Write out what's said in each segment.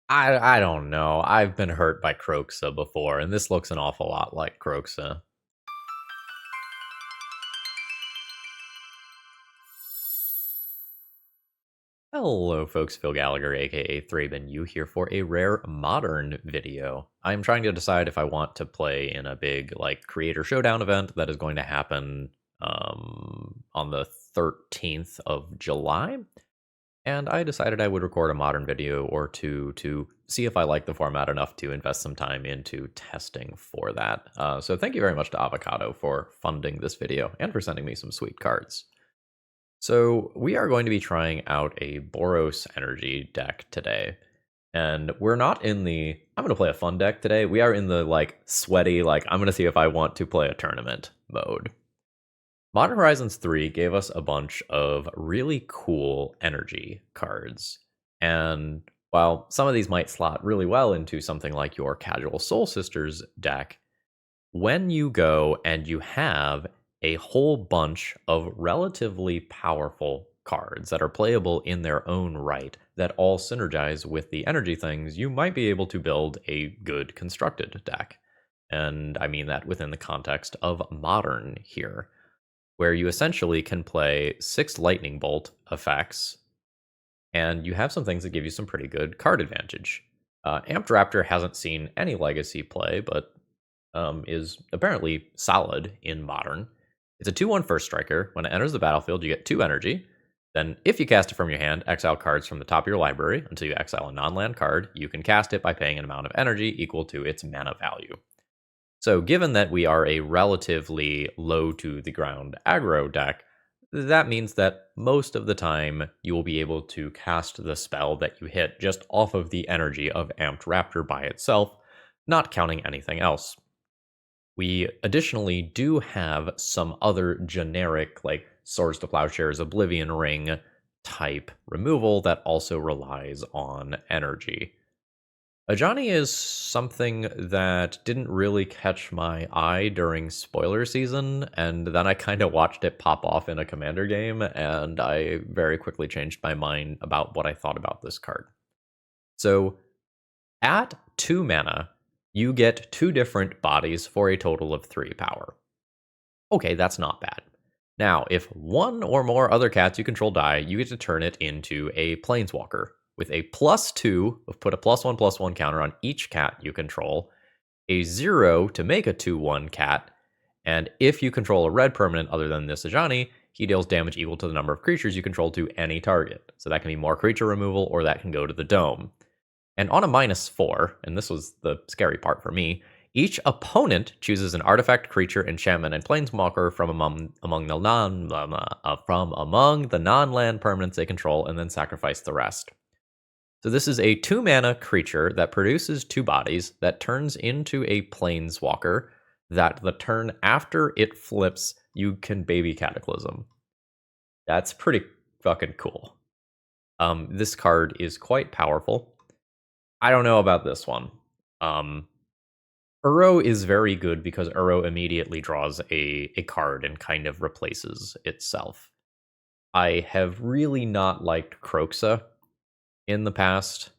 I don't know. I've been hurt by Croxa before, and this looks an awful lot like Croxa. Hello folks, Phil Gallagher aka ThrabenU here for a rare modern video. I'm trying to decide if I want to play in a big creator showdown event that is going to happen on the 13th of July. And I decided I would record a modern video or two to see if I like the format enough to invest some time into testing for that. So thank you very much to Avocado for funding this video and for sending me some sweet cards. So we are going to be trying out a Boros Energy deck today. And we're not in the, I'm going to play a fun deck today. We are in the sweaty, I'm going to see if I want to play a tournament mode. Modern Horizons 3 gave us a bunch of really cool energy cards. And while some of these might slot really well into something like your casual Soul Sisters deck, when you go and you have a whole bunch of relatively powerful cards that are playable in their own right that all synergize with the energy things, you might be able to build a good constructed deck. And I mean that within the context of Modern here, where you essentially can play 6 Lightning Bolt effects, and you have some things that give you some pretty good card advantage. Amped Raptor hasn't seen any Legacy play, but is apparently solid in Modern. It's a 2/1 first striker. When it enters the battlefield, you get 2 energy. Then, if you cast it from your hand, exile cards from the top of your library until you exile a non-land card. You can cast it by paying an amount of energy equal to its mana value. So, given that we are a relatively low-to-the-ground aggro deck, that means that most of the time you will be able to cast the spell that you hit just off of the energy of Amped Raptor by itself, not counting anything else. We additionally do have some other generic, Swords to Plowshares, Oblivion Ring type removal that also relies on energy. Ajani is something that didn't really catch my eye during spoiler season, and then I kind of watched it pop off in a commander game, and I very quickly changed my mind about what I thought about this card. So, at 2 mana, you get 2 different bodies for a total of 3 power. Okay, that's not bad. Now, if 1 or more other cats you control die, you get to turn it into a Planeswalker with a +2, put a +1/+1 counter on each cat you control, a 0 to make a 2/1 cat, and if you control a red permanent other than this Ajani, he deals damage equal to the number of creatures you control to any target. So that can be more creature removal, or that can go to the dome. And on a -4, and this was the scary part for me, each opponent chooses an artifact, creature, enchantment, and planeswalker from among the non-land permanents they control, and then sacrifice the rest. So this is a 2-mana creature that produces 2 bodies that turns into a planeswalker that the turn after it flips, you can baby Cataclysm. That's pretty fucking cool. This card is quite powerful. I don't know about this one. Uro is very good because Uro immediately draws a card and kind of replaces itself. I have really not liked Croxa in the past.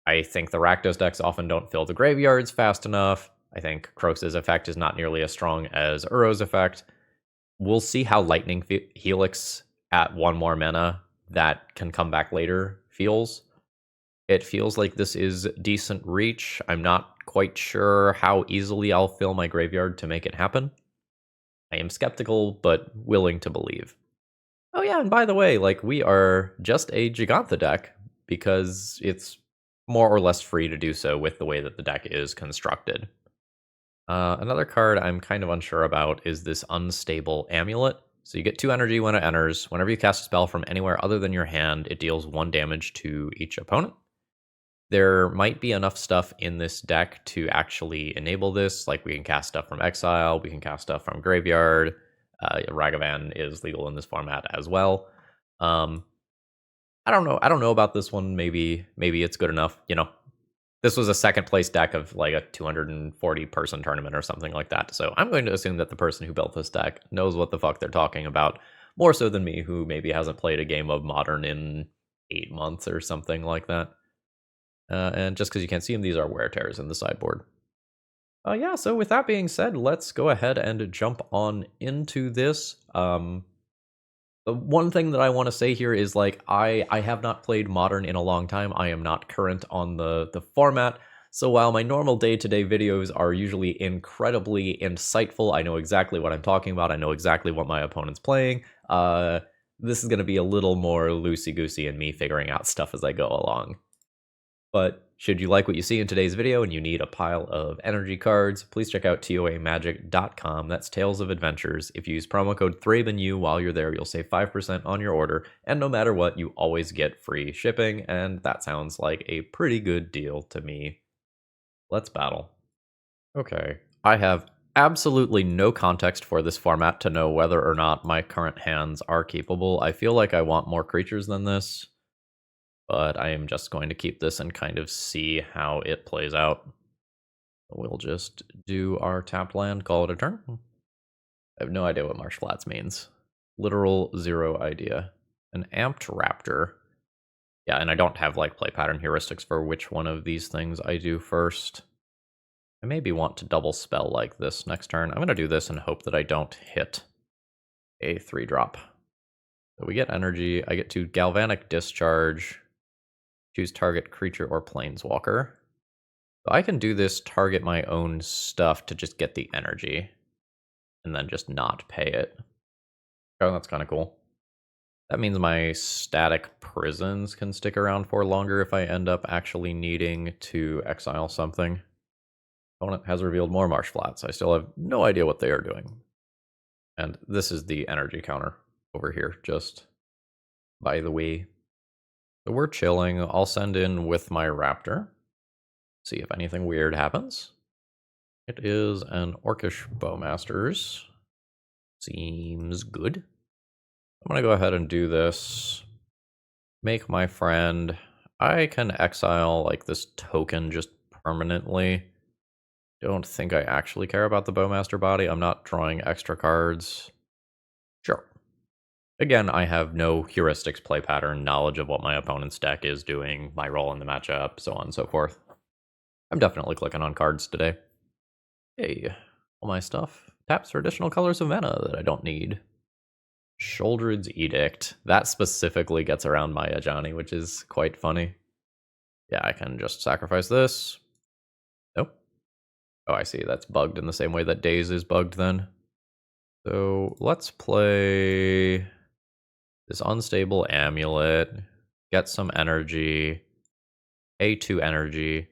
I think the Rakdos decks often don't fill the graveyards fast enough. I think Croxa's effect is not nearly as strong as Uro's effect. We'll see how Lightning Helix at 1 more mana that can come back later feels. It feels like this is decent reach. I'm not quite sure how easily I'll fill my graveyard to make it happen. I am skeptical, but willing to believe. Oh yeah, and by the way, we are just a Gigantha deck because it's more or less free to do so with the way that the deck is constructed. Another card I'm kind of unsure about is this Unstable Amulet. So you get 2 energy when it enters. Whenever you cast a spell from anywhere other than your hand, it deals 1 damage to each opponent. There might be enough stuff in this deck to actually enable this. We can cast stuff from exile, we can cast stuff from graveyard. Ragavan is legal in this format as well. I don't know about this one. Maybe it's good enough. This was a second place deck of a 240 person tournament or something like that. So I'm going to assume that the person who built this deck knows what the fuck they're talking about, more so than me, who maybe hasn't played a game of Modern in 8 months or something like that. And just because you can't see them, these are wear tears in the sideboard. Yeah, so with that being said, let's go ahead and jump on into this. The one thing that I want to say here is like I have not played Modern in a long time. I am not current on the format. So while my normal day-to-day videos are usually incredibly insightful, I know exactly what I'm talking about. I know exactly what my opponent's playing. This is going to be a little more loosey-goosey and me figuring out stuff as I go along. But should you like what you see in today's video and you need a pile of energy cards, please check out toamagic.com. That's Tales of Adventures. If you use promo code ThrabenU while you're there, you'll save 5% on your order, and no matter what, you always get free shipping, and that sounds like a pretty good deal to me. Let's battle. Okay, I have absolutely no context for this format to know whether or not my current hands are capable. I feel like I want more creatures than this, but I am just going to keep this and kind of see how it plays out. We'll just do our tapped land, call it a turn. I have no idea what Marsh Flats means. Literal zero idea. An Amped Raptor. Yeah, and I don't have like play pattern heuristics for which one of these things I do first. I maybe want to double spell like this next turn. I'm going to do this and hope that I don't hit a 3-drop. So we get energy. I get to Galvanic Discharge. Choose target creature or planeswalker. So I can do this, target my own stuff to just get the energy, and then just not pay it. Oh, that's kind of cool. That means my static prisons can stick around for longer if I end up actually needing to exile something. Opponent has revealed more Marsh Flats. I still have no idea what they are doing. And this is the energy counter over here, just by the way. So we're chilling. I'll send in with my Raptor. See if anything weird happens. It is an Orcish Bowmasters. Seems good. I'm going to go ahead and do this. Make my friend. I can exile like this token just permanently. Don't think I actually care about the Bowmaster body. I'm not drawing extra cards. Sure. Again, I have no heuristics, play pattern, knowledge of what my opponent's deck is doing, my role in the matchup, so on and so forth. I'm definitely clicking on cards today. Hey, all my stuff. Taps for additional colors of mana that I don't need. Shouldered's Edict. That specifically gets around my Ajani, which is quite funny. Yeah, I can just sacrifice this. Nope. Oh, I see. That's bugged in the same way that Daze is bugged then. So let's play this Unstable Amulet. Get some energy. A2 energy.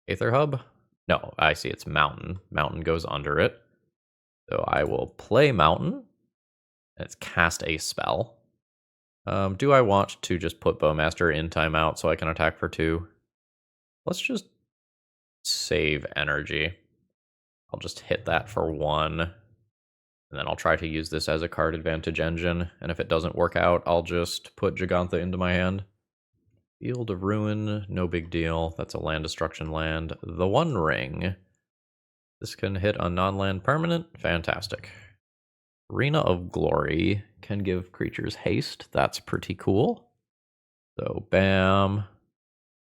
Aether Hub? No, I see it's Mountain. Mountain goes under it. So I will play Mountain. It's cast a spell. Do I want to just put Bowmaster in timeout so I can attack for 2? Let's just save energy. I'll just hit that for 1. And then I'll try to use this as a card advantage engine. And if it doesn't work out, I'll just put Gigantha into my hand. Field of Ruin, no big deal. That's a land destruction land. The One Ring. This can hit a non-land permanent. Fantastic. Arena of Glory can give creatures haste. That's pretty cool. So, bam.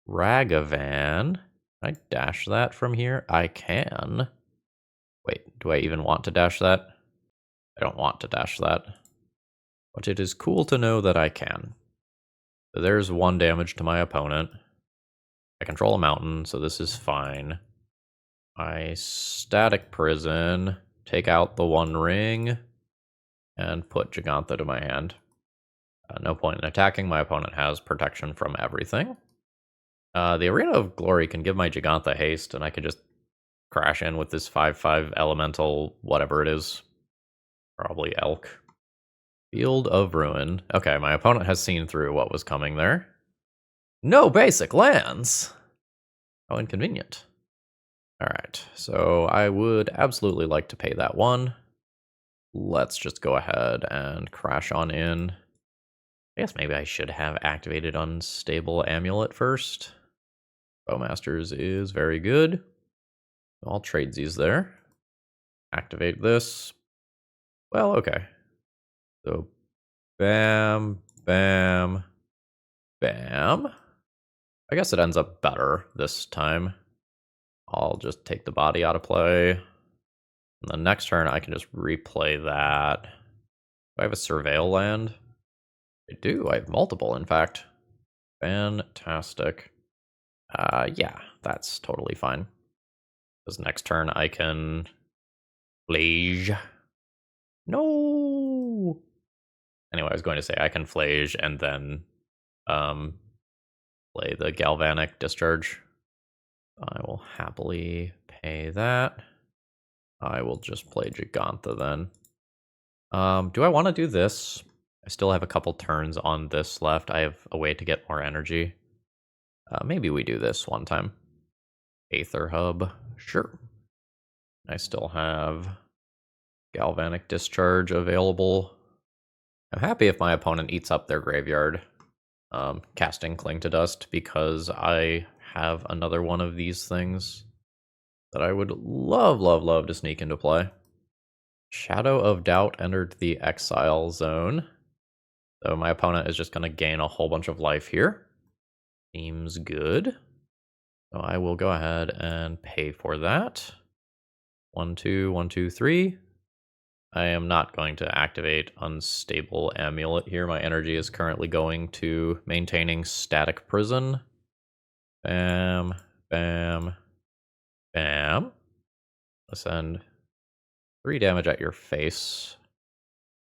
Ragavan. Can I dash that from here? I can. Wait, do I even want to dash that? I don't want to dash that. But it is cool to know that I can. So there's 1 damage to my opponent. I control a mountain, so this is fine. I static prison, take out the One Ring, and put Gigantha to my hand. No point in attacking. My opponent has protection from everything. The Arena of Glory can give my Gigantha haste, and I can just crash in with this 5/5 elemental, whatever it is. Probably Elk. Field of Ruin. Okay, my opponent has seen through what was coming there. No basic lands! How inconvenient. Alright, so I would absolutely like to pay that 1. Let's just go ahead and crash on in. I guess maybe I should have activated Unstable Amulet first. Bowmasters is very good. I'll trade these there. Activate this. Well, okay. So, bam, bam, bam. I guess it ends up better this time. I'll just take the body out of play. And the next turn, I can just replay that. Do I have a Surveil land? I do. I have multiple, in fact. Fantastic. Yeah, that's totally fine. Because next turn, I can Phlage. No! Anyway, I was going to say I can Phlage and then play the Galvanic Discharge. I will happily pay that. I will just play Gigantha then. Do I want to do this? I still have a couple turns on this left. I have a way to get more energy. Maybe we do this one time. Aether Hub, sure. I still have Galvanic Discharge available. I'm happy if my opponent eats up their graveyard, casting Cling to Dust, because I have another one of these things that I would love, love, love to sneak into play. Shadow of Doubt entered the exile zone. So my opponent is just going to gain a whole bunch of life here. Seems good. So I will go ahead and pay for that. 1, 2, 1, 2, 3. I am not going to activate Unstable Amulet here. My energy is currently going to maintaining Static Prison. Bam, bam, bam. Let's send 3 damage at your face.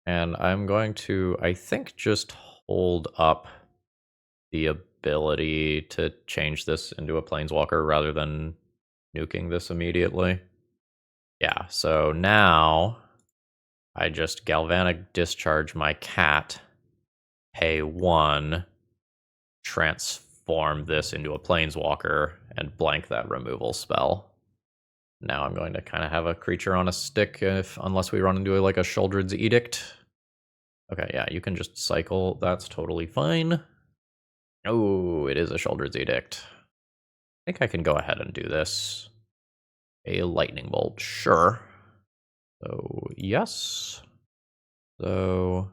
And I'm going to, I think, just hold up the ability to change this into a Planeswalker rather than nuking this immediately. Yeah, so now I just Galvanic Discharge my cat, pay 1, transform this into a Planeswalker, and blank that removal spell. Now I'm going to kind of have a creature on a stick unless we run into like a Sheoldred's Edict. Okay, yeah, you can just cycle. That's totally fine. Oh, it is a Sheoldred's Edict. I think I can go ahead and do this. A Lightning Bolt, sure. So, yes. So,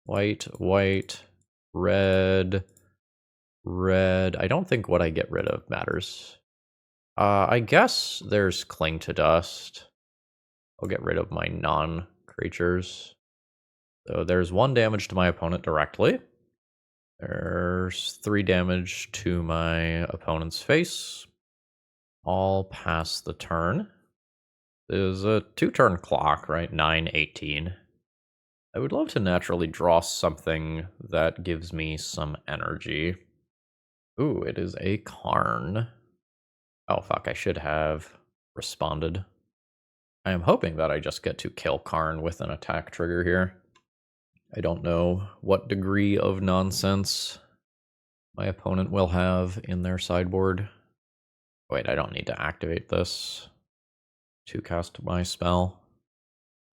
white, white, red, red. I don't think what I get rid of matters. I guess there's Cling to Dust. I'll get rid of my non-creatures. So there's 1 damage to my opponent directly. There's 3 damage to my opponent's face. I'll pass the turn. There's a 2-turn clock, right? 9:18. I would love to naturally draw something that gives me some energy. Ooh, it is a Karn. Oh, fuck, I should have responded. I am hoping that I just get to kill Karn with an attack trigger here. I don't know what degree of nonsense my opponent will have in their sideboard. Wait, I don't need to activate this to cast my spell.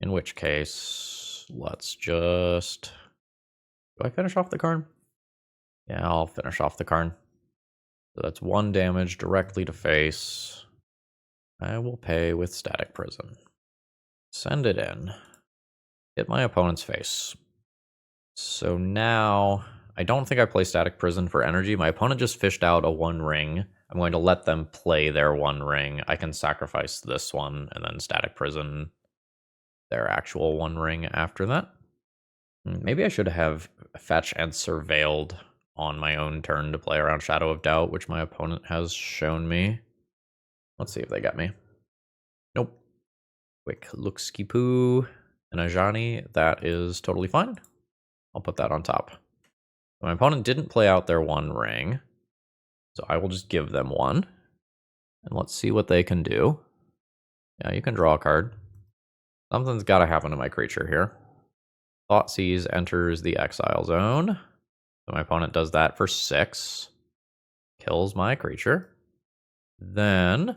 In which case, let's just... Do I finish off the Karn? Yeah, I'll finish off the Karn. So that's 1 damage directly to face. I will pay with Static Prison. Send it in. Hit my opponent's face. So now, I don't think I play Static Prison for energy. My opponent just fished out a 1 ring. I'm going to let them play their 1 ring. I can sacrifice this one and then Static Prison their actual 1 ring after that. Maybe I should have fetch and surveilled on my own turn to play around Shadow of Doubt, which my opponent has shown me. Let's see if they get me. Nope. Quick look-ski poo. And Ajani, that is totally fine. I'll put that on top. My opponent didn't play out their 1 ring, so I will just give them 1. And let's see what they can do. Yeah, you can draw a card. Something's got to happen to my creature here. Thoughtseize enters the exile zone. So my opponent does that for 6. Kills my creature. Then,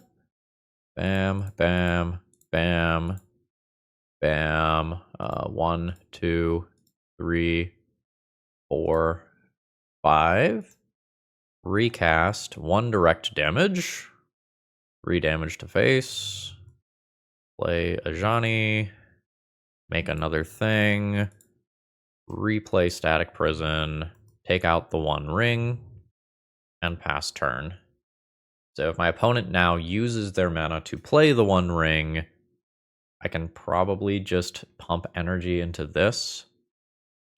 bam, bam, bam, bam. 1, 2, 3, 4, 5. Recast 1 direct damage. 3 damage to face. Play Ajani. Make another thing. Replay Static Prison. Take out the 1 ring. and pass turn. So if my opponent now uses their mana to play the One Ring, I can probably just pump energy into this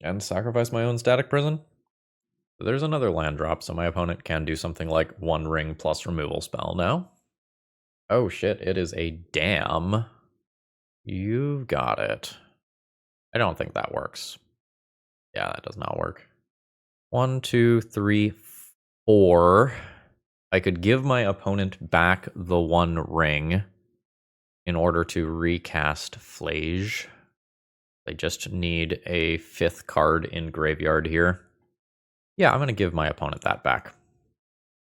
and sacrifice my own Static Prison. There's another land drop, so my opponent can do something like One Ring plus removal spell now. Oh shit, it is a dam. You've got it. I don't think that works. Yeah, that does not work. 1, 2, 3, 4. I could give my opponent back the One Ring in order to recast Phlage. They just need a 5th card in graveyard here. Yeah, I'm going to give my opponent that back.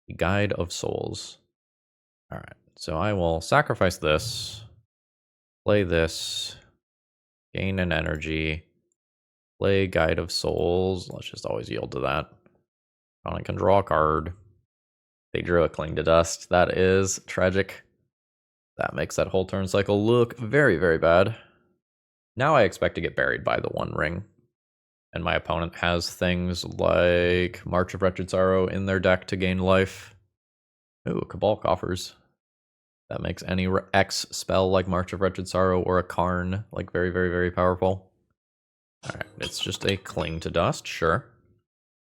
The Guide of Souls. Alright, so I will sacrifice this, play this, gain an energy, play Guide of Souls. Let's just always yield to that. Opponent can draw a card. They drew a Cling to Dust. That is tragic. That makes that whole turn cycle look very, very bad. Now I expect to get buried by the One Ring. And my opponent has things like March of Wretched Sorrow in their deck to gain life. Ooh, Cabal Coffers. That makes any X spell like March of Wretched Sorrow or a Karn like very, very, very powerful. Alright, it's just a Cling to Dust, sure.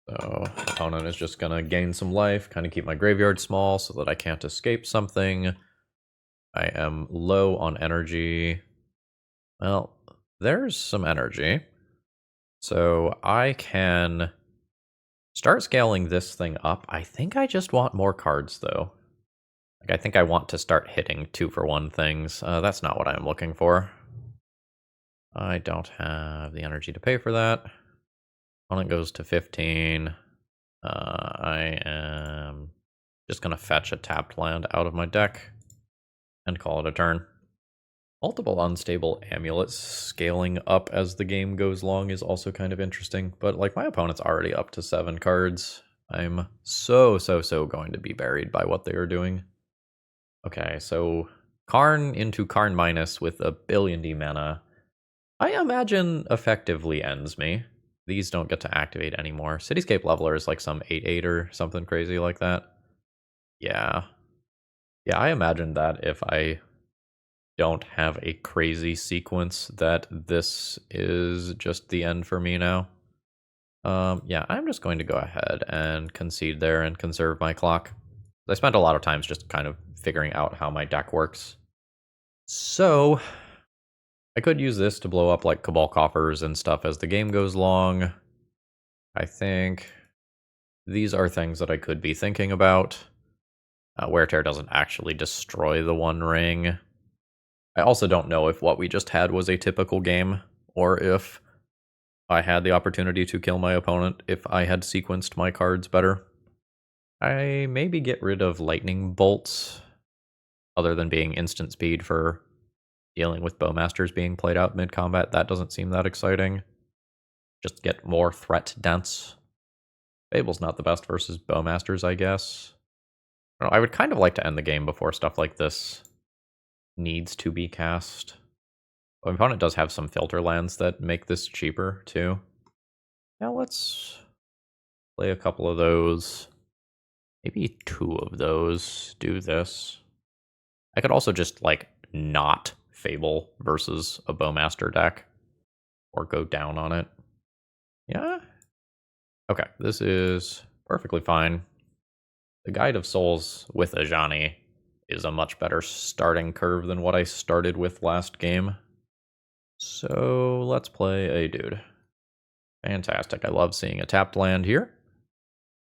So, opponent is just gonna gain some life, kind of keep my graveyard small so that I can't escape something. I am low on energy. Well, there's some energy. So I can start scaling this thing up. I think I just want more cards, though. Like, I think I want to start hitting 2-for-1 things. That's not what I'm looking for. I don't have the energy to pay for that. Opponent goes to 15. I am just going to fetch a tapped land out of my deck and call it a turn. Multiple Unstable Amulets scaling up as the game goes along is also kind of interesting, but like my opponent's already up to 7 cards. I'm so going to be buried by what they are doing. Okay, so Karn into Karn minus with a billion D mana, I imagine effectively ends me. These don't get to activate anymore. Cityscape Leveler is like some 8/8 or something crazy like that. Yeah. Yeah, I imagine that if I don't have a crazy sequence that this is just the end for me now. Yeah, I'm just going to go ahead and concede there and conserve my clock. I spent a lot of times just kind of figuring out how my deck works. So, I could use this to blow up like Cabal Coffers and stuff as the game goes along. I think these are things that I could be thinking about. Wear Tear doesn't actually destroy the One Ring. I also don't know if what we just had was a typical game, or if I had the opportunity to kill my opponent if I had sequenced my cards better. I maybe get rid of Lightning Bolts, other than being instant speed for dealing with Bowmasters being played out mid-combat. That doesn't seem that exciting. Just get more threat dense. Fable's not the best versus Bowmasters, I guess. I would kind of like to end the game before stuff like this needs to be cast. My opponent does have some filter lands that make this cheaper, too. Now let's play a couple of those. Maybe 2 of those. Do this. I could also just, like, not Fable versus a Bowmaster deck. Or go down on it. Yeah? Okay, this is perfectly fine. The Guide of Souls with Ajani is a much better starting curve than what I started with last game. So let's play a dude. Fantastic. I love seeing a tapped land here.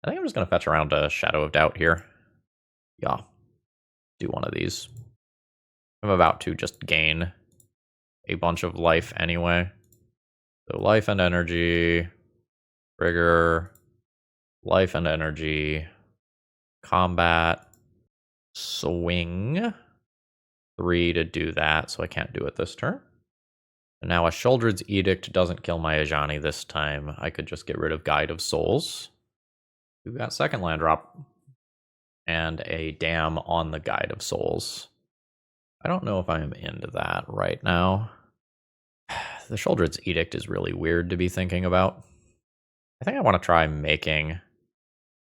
I think I'm just going to fetch around a Shadow of Doubt here. Yeah. Do one of these. I'm about to just gain a bunch of life anyway. So life and energy. Trigger. Life and energy. Combat. Swing. 3 to do that, so I can't do it this turn. And now a Sheoldred's Edict doesn't kill my Ajani this time. I could just get rid of Guide of Souls. We've got second land drop. And a dam on the Guide of Souls. I don't know if I'm into that right now. The Sheoldred's Edict is really weird to be thinking about. I think I want to try making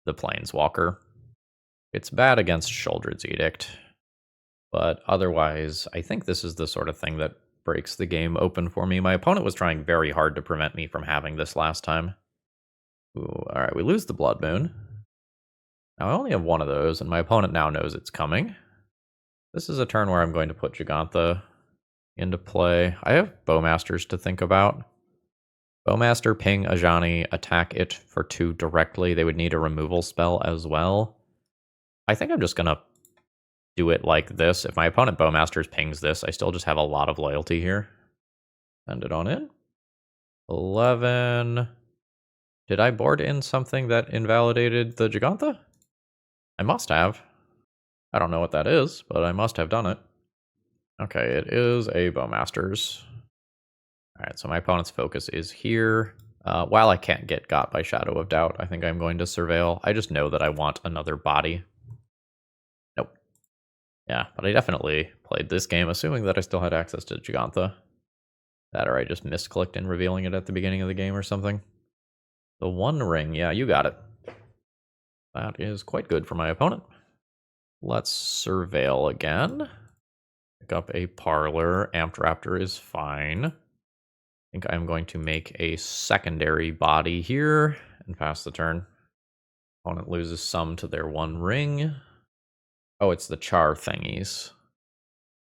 the Planeswalker. It's bad against Sheoldred's Edict, but otherwise, I think this is the sort of thing that breaks the game open for me. My opponent was trying very hard to prevent me from having this last time. Ooh, alright, we lose the Blood Moon. Now I only have one of those, and my opponent now knows it's coming. This is a turn where I'm going to put Gigantha into play. I have Bowmasters to think about. Bowmaster, ping Ajani, attack it for 2 directly. They would need a removal spell as well. I think I'm just going to do it like this. If my opponent Bowmasters pings this, I still just have a lot of loyalty here. Send it on in. 11. Did I board in something that invalidated the Gigantha? I must have. I don't know what that is, but I must have done it. Okay, it is a Bowmasters. Alright, so my opponent's focus is here. While I can't get got by Shadow of Doubt, I think I'm going to Surveil. I just know that I want another body. Nope. Yeah, but I definitely played this game assuming that I still had access to Gigantha. That or I just misclicked in revealing it at the beginning of the game or something. The One Ring, yeah, you got it. That is quite good for my opponent. Let's Surveil again. Pick up a Parlor. Amped Raptor is fine. I think I'm going to make a secondary body here and pass the turn. Opponent loses some to their One Ring. Oh, it's the Char thingies.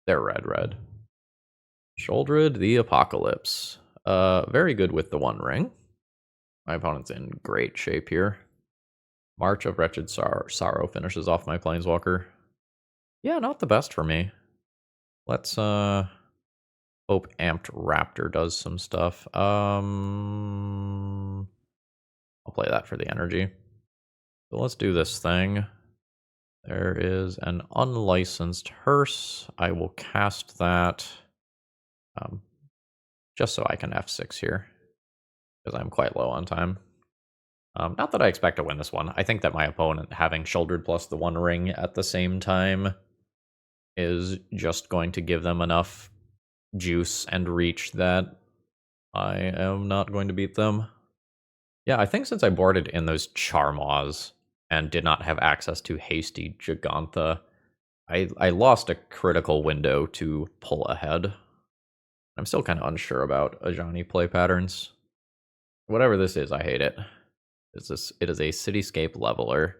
They're red. Sheoldred the Apocalypse. Very good with the One Ring. My opponent's in great shape here. March of Wretched Sorrow finishes off my Planeswalker. Yeah, not the best for me. Let's hope Amped Raptor does some stuff. I'll play that for the energy. So let's do this thing. There is an unlicensed hearse. I will cast that just so I can F6 here, because I'm quite low on time. Not that I expect to win this one. I think that my opponent having Sheoldred plus the One Ring at the same time is just going to give them enough juice and reach that I am not going to beat them. Yeah, I think since I boarded in those Charmaws and did not have access to Hasty Gigantha, I lost a critical window to pull ahead. I'm still kind of unsure about Ajani play patterns. Whatever this is, I hate it. It is a Cityscape Leveler.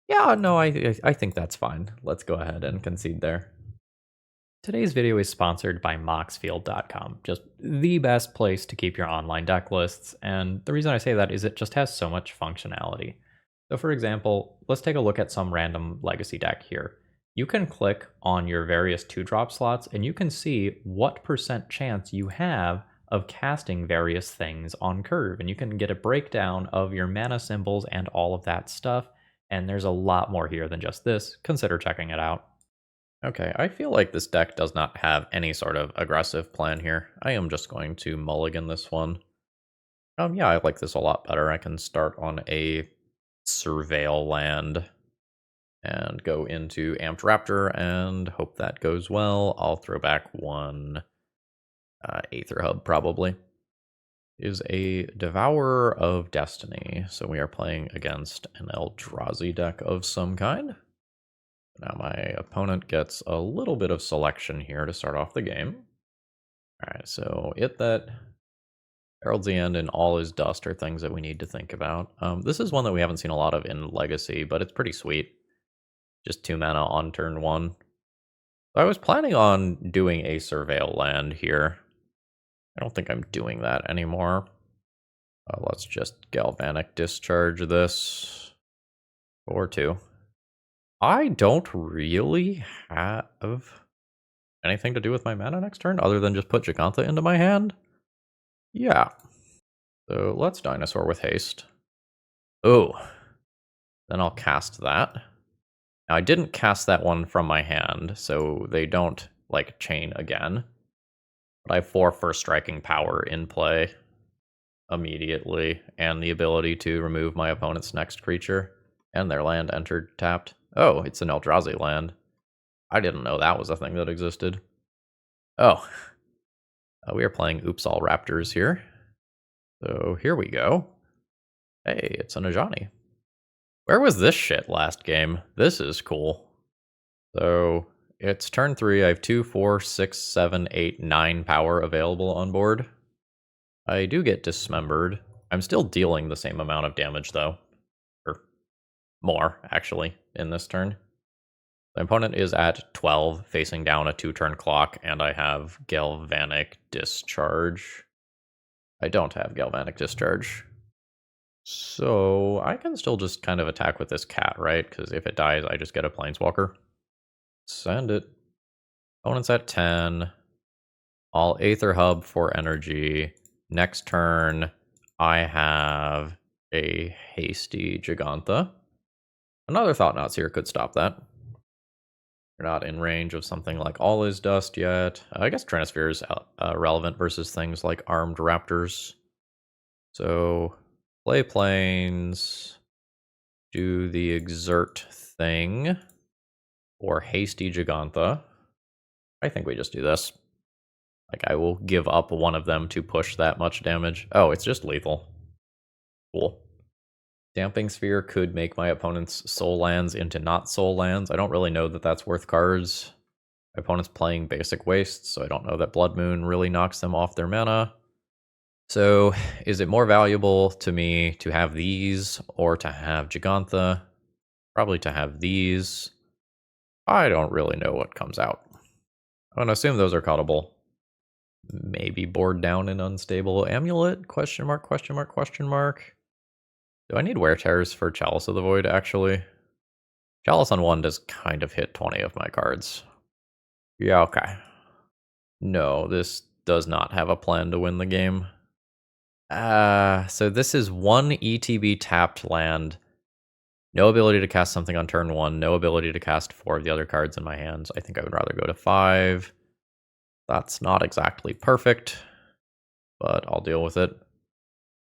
Yeah, no, I think that's fine. Let's go ahead and concede there. Today's video is sponsored by Moxfield.com, just the best place to keep your online deck lists, and the reason I say that is it just has so much functionality. So for example, let's take a look at some random legacy deck here. You can click on your various 2-drop slots and you can see what % chance you have of casting various things on curve, and you can get a breakdown of your mana symbols and all of that stuff, and there's a lot more here than just this. Consider checking it out. Okay, I feel like this deck does not have any sort of aggressive plan here. I am just going to mulligan this one. Yeah, I like this a lot better. I can start on a Surveil land and go into Amped Raptor and hope that goes well. I'll throw back one Aether Hub, probably. Is a Devourer of Destiny, so we are playing against an Eldrazi deck of some kind. Now my opponent gets a little bit of selection here to start off the game. Alright, so that Herald's the End and All Is Dust are things that we need to think about. This is one that we haven't seen a lot of in Legacy, but it's pretty sweet. Just 2 mana on turn 1. I was planning on doing a Surveil land here. I don't think I'm doing that anymore. Let's just Galvanic Discharge this. Or 2. I don't really have anything to do with my mana next turn other than just put Gigantha into my hand. Yeah. So let's Dinosaur with haste. Oh. Then I'll cast that. Now I didn't cast that one from my hand, so they don't, like, chain again. But I have 4 first striking power in play immediately, and the ability to remove my opponent's next creature, and their land entered tapped. Oh, it's an Eldrazi land. I didn't know that was a thing that existed. Oh. We are playing Oops All Raptors here. So here we go. Hey, it's an Ajani. Where was this shit last game? This is cool. So it's turn 3. I have 2, 4, 6, 7, 8, 9 power available on board. I do get dismembered. I'm still dealing the same amount of damage though. Or more, actually, in this turn. My opponent is at 12, facing down a 2-turn clock, and I have Galvanic Discharge. I don't have Galvanic Discharge. So I can still just kind of attack with this cat, right? Because if it dies, I just get a Planeswalker. Send it. Opponent's at 10. I'll Aether Hub for energy. Next turn, I have a Hasty Gigantha. Another Thought-Knot Seer could stop that. You're not in range of something like All Is Dust yet. I guess Trinisphere is relevant versus things like Armed Raptors. So, play planes, do the Exert thing, or Hasty Gigantha. I think we just do this. Like, I will give up one of them to push that much damage. Oh, it's just lethal. Cool. Damping Sphere could make my opponent's soul lands into not soul lands. I don't really know that that's worth cards. My opponent's playing basic wastes, so I don't know that Blood Moon really knocks them off their mana. So, is it more valuable to me to have these or to have Gigantha? Probably to have these. I don't really know what comes out. I'm gonna assume those are cuttable. Maybe board down an Unstable Amulet? Question mark, question mark, question mark. Do I need Wear Tears for Chalice of the Void, actually? Chalice on 1 does kind of hit 20 of my cards. Yeah, okay. No, this does not have a plan to win the game. So this is 1 ETB tapped land. No ability to cast something on turn 1. No ability to cast 4 of the other cards in my hands. I think I would rather go to 5. That's not exactly perfect, but I'll deal with it.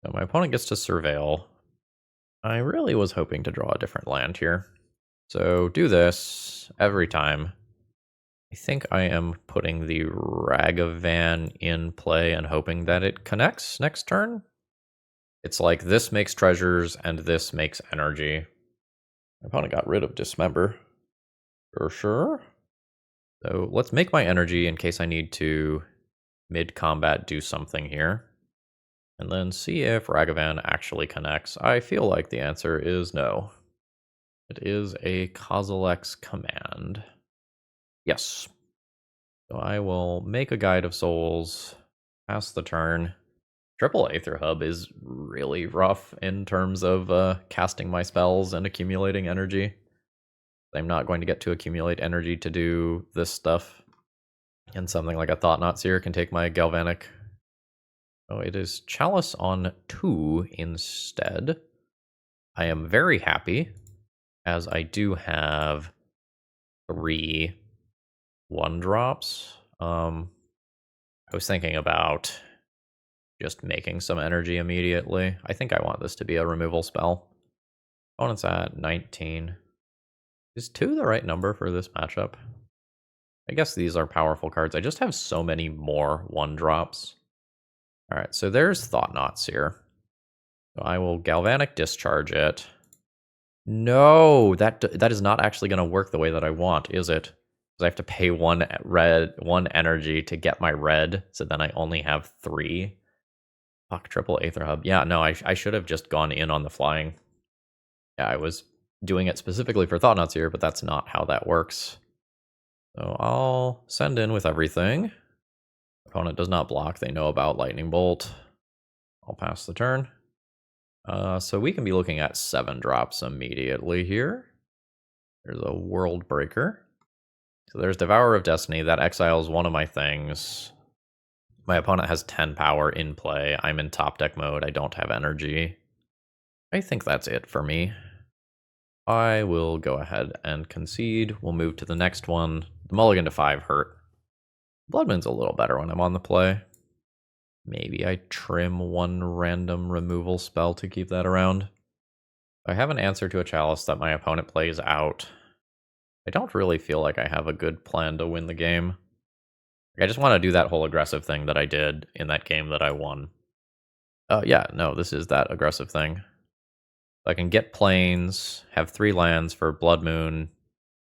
So my opponent gets to Surveil. I really was hoping to draw a different land here. So do this every time. I think I am putting the Ragavan in play and hoping that it connects next turn. It's like this makes treasures and this makes energy. My opponent got rid of Dismember. For sure. So let's make my energy in case I need to mid-combat do something here. And then see if Ragavan actually connects. I feel like the answer is no. It is a Kozilek's command. Yes. So I will make a Guide of Souls, pass the turn. Triple Aether Hub is really rough in terms of casting my spells and accumulating energy. I'm not going to get to accumulate energy to do this stuff. And something like a Thought-Knot Seer can take my Galvanic. Oh, it is Chalice on 2 instead. I am very happy, as I do have 3 1-drops. I was thinking about just making some energy immediately. I think I want this to be a removal spell. Opponent's at 19. Is 2 the right number for this matchup? I guess these are powerful cards. I just have so many more 1-drops. Alright, so there's Thought-Knot Seer. So I will Galvanic Discharge it. No, that is not actually going to work the way that I want, is it? Because I have to pay 1 energy to get my red, so then I only have 3. Fuck, Triple Aether Hub. Yeah, no, I should have just gone in on the flying. Yeah, I was doing it specifically for Thought-Knot Seer, but that's not how that works. So I'll send in with everything. Opponent does not block. They know about Lightning Bolt. I'll pass the turn. So we can be looking at 7 drops immediately here. There's a World Breaker. So there's Devourer of Destiny. That exiles one of my things. My opponent has 10 power in play. I'm in top deck mode. I don't have energy. I think that's it for me. I will go ahead and concede. We'll move to the next one. The mulligan to 5 hurt. Blood Moon's a little better when I'm on the play. Maybe I trim 1 random removal spell to keep that around. I have an answer to a Chalice that my opponent plays out. I don't really feel like I have a good plan to win the game. I just want to do that whole aggressive thing that I did in that game that I won. Yeah, no, this is that aggressive thing. I can get planes, have 3 lands for Blood Moon.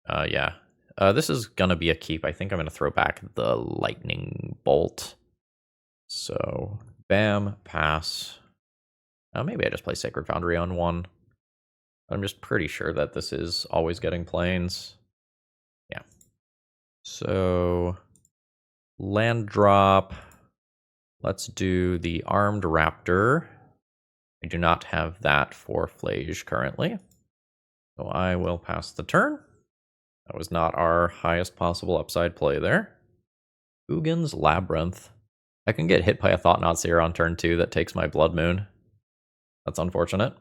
Yeah. This is going to be a keep. I think I'm going to throw back the Lightning Bolt. So, bam, pass. Maybe I just play Sacred Foundry on 1. I'm just pretty sure that this is always getting planes. Yeah. So, land drop. Let's do the Armed Raptor. I do not have that for Phlage currently. So I will pass the turn. That was not our highest possible upside play there. Ugin's Labyrinth. I can get hit by a Thought-Knot Seer on turn 2 that takes my Blood Moon. That's unfortunate.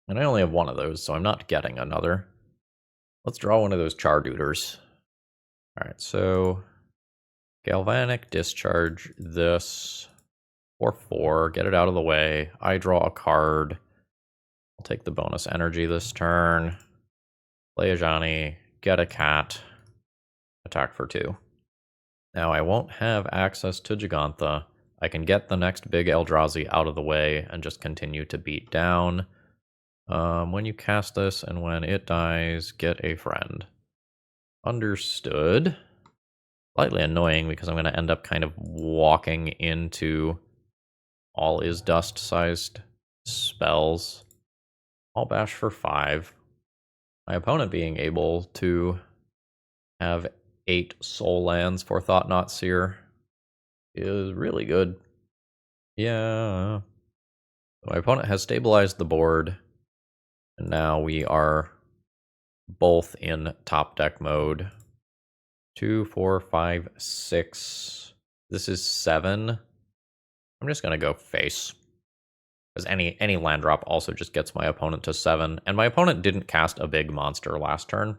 And I only have one of those, so I'm not getting another. Let's draw one of those Chardooters. Alright, so Galvanic Discharge this for 4, get it out of the way. I draw a card. I'll take the bonus energy this turn. Play Ajani, get a cat, attack for 2. Now I won't have access to Gigantha. I can get the next big Eldrazi out of the way and just continue to beat down. When you cast this and when it dies, get a friend. Understood. Slightly annoying because I'm going to end up kind of walking into all is dust sized spells. I'll bash for 5. My opponent being able to have 8 soul lands for Thought-Knot Seer is really good. Yeah. My opponent has stabilized the board, and now we are both in top deck mode. 2, 4, 5, 6. This is 7. I'm just gonna go face. Because any land drop also just gets my opponent to 7. And my opponent didn't cast a big monster last turn.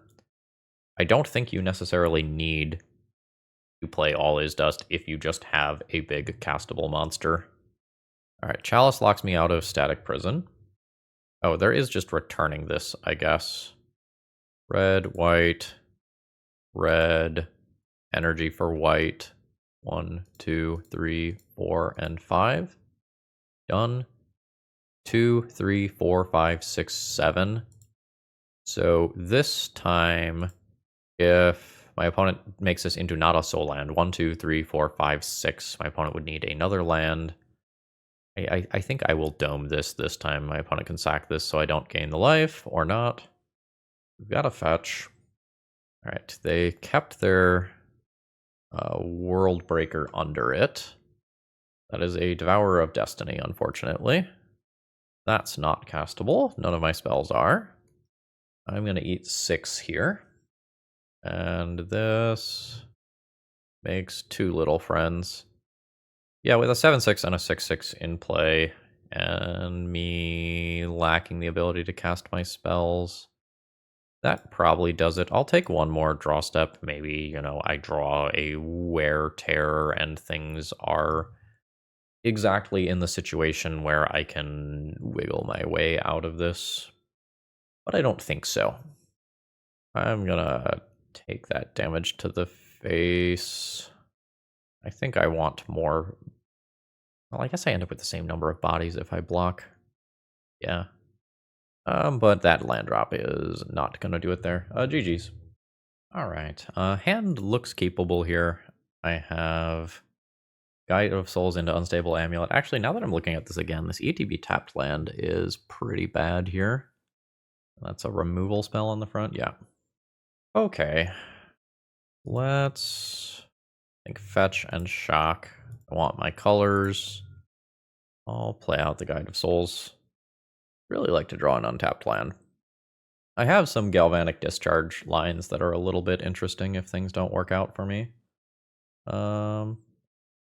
I don't think you necessarily need to play All Is Dust if you just have a big castable monster. Alright, Chalice locks me out of Static Prison. Oh, there is just returning this, I guess. Red, white, red, energy for white. 1, 2, 3, 4, and 5. Done. 2, 3, 4, 5, 6, 7. So this time, if my opponent makes this into not a soul land, 1, 2, 3, 4, 5, 6, my opponent would need another land. I think I will dome this time. My opponent can sack this so I don't gain the life, or not. We've got a fetch. Alright, they kept their World Breaker under it. That is a Devourer of Destiny, unfortunately. That's not castable. None of my spells are. I'm going to eat 6 here. And this makes 2 little friends. Yeah, with a 7/6 and a 6/6 in play, and me lacking the ability to cast my spells, that probably does it. I'll take one more draw step. Maybe, I draw a Wear Terror and things are exactly in the situation where I can wiggle my way out of this. But I don't think so. I'm gonna take that damage to the face. I think I want more. Well, I guess I end up with the same number of bodies if I block. Yeah. But that land drop is not gonna do it there. GG's. Alright. Hand looks capable here. I have Guide of Souls into Unstable Amulet. Actually, now that I'm looking at this again, this ETB tapped land is pretty bad here. That's a removal spell on the front? Yeah. Okay. Let's think fetch and shock. I want my colors. I'll play out the Guide of Souls. Really like to draw an untapped land. I have some Galvanic Discharge lines that are a little bit interesting if things don't work out for me.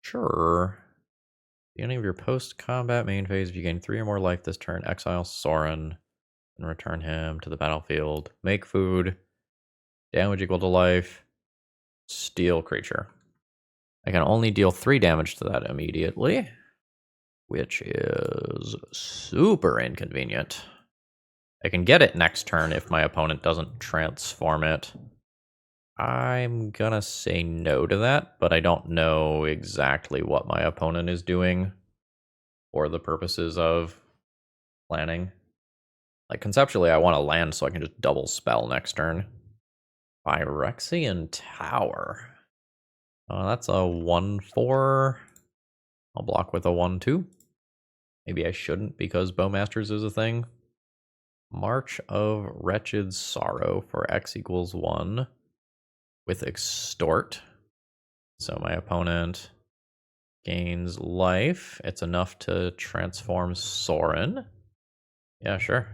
Sure. At the end of your post-combat main phase, if you gain 3 or more life this turn, exile Sorin and return him to the battlefield. Make food. Damage equal to life. Steal creature. I can only deal 3 damage to that immediately, which is super inconvenient. I can get it next turn if my opponent doesn't transform it. I'm gonna say no to that, but I don't know exactly what my opponent is doing for the purposes of planning. Like, conceptually, I want to land so I can just double spell next turn. Phyrexian Tower. That's a 1/4. I'll block with a 1/2. Maybe I shouldn't because Bowmasters is a thing. March of Wretched Sorrow for X equals 1 with Extort. So my opponent gains life. It's enough to transform Sorin. Yeah, sure.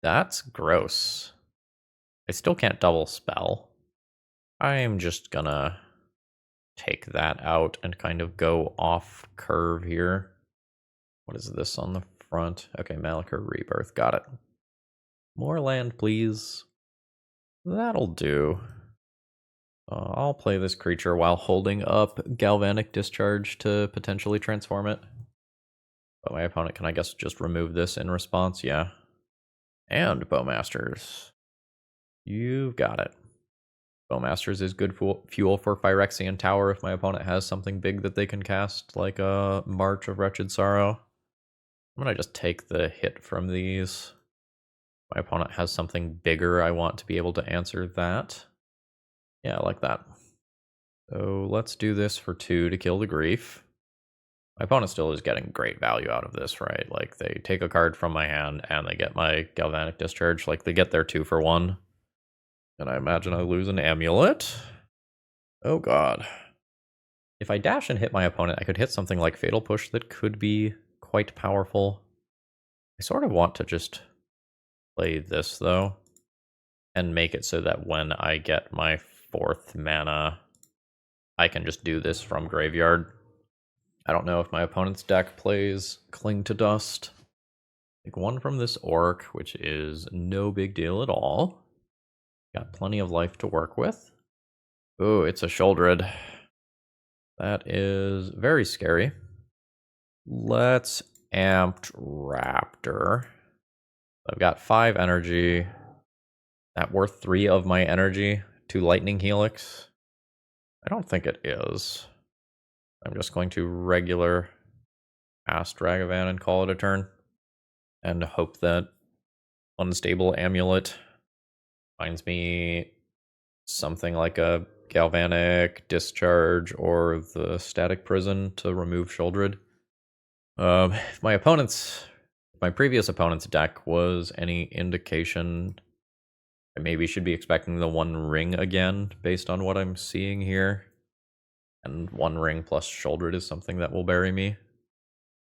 That's gross. I still can't double spell. I'm just gonna take that out and kind of go off curve here. What is this on the front? Okay, Malachor Rebirth. Got it. More land, please. That'll do. I'll play this creature while holding up Galvanic Discharge to potentially transform it. But my opponent can, I guess, just remove this in response. Yeah. And Bowmasters. You've got it. Bowmasters is good fuel for Phyrexian Tower if my opponent has something big that they can cast, like a March of Wretched Sorrow. I'm going to just take the hit from these. My opponent has something bigger. I want to be able to answer that. Yeah, I like that. So let's do this for 2 to kill the grief. My opponent still is getting great value out of this, right? Like, they take a card from my hand and they get my Galvanic Discharge. Like, they get their 2 for 1. And I imagine I lose an amulet. Oh god. If I dash and hit my opponent, I could hit something like Fatal Push that could be quite powerful. I sort of want to just play this, though, and make it so that when I get my 4th mana, I can just do this from graveyard. I don't know if my opponent's deck plays Cling to Dust. Take 1 from this Orc, which is no big deal at all. Got plenty of life to work with. Ooh, it's a Sheoldred. That is very scary. Let's Amped Raptor. I've got 5 energy. That worth 3 of my energy to Lightning Helix? I don't think it is. I'm just going to regular Ask Dragavan and call it a turn. And hope that Unstable Amulet finds me something like a Galvanic Discharge or the Static Prison to remove Sheoldred. If my previous opponent's deck was any indication, I maybe should be expecting the 1 ring again based on what I'm seeing here. And 1 ring plus Sheoldred is something that will bury me.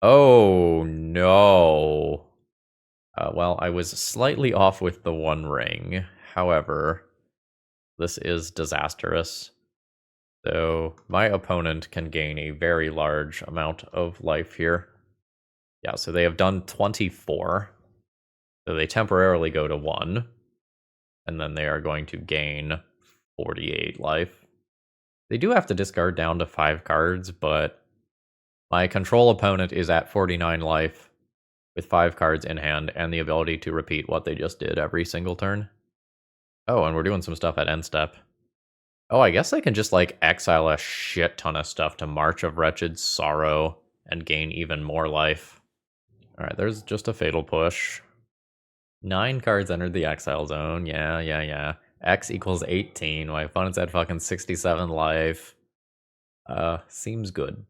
Oh no. Well, I was slightly off with the 1 ring. However, this is disastrous. So my opponent can gain a very large amount of life here. Yeah, so they have done 24. So they temporarily go to 1. And then they are going to gain 48 life. They do have to discard down to 5 cards, but my control opponent is at 49 life with 5 cards in hand and the ability to repeat what they just did every single turn. Oh, and we're doing some stuff at end step. Oh, I guess I can just, like, exile a shit ton of stuff to March of Wretched Sorrow and gain even more life. Alright, there's just a Fatal Push. 9 cards entered the exile zone. Yeah. X equals 18. My opponent's at fucking 67 life. Seems good.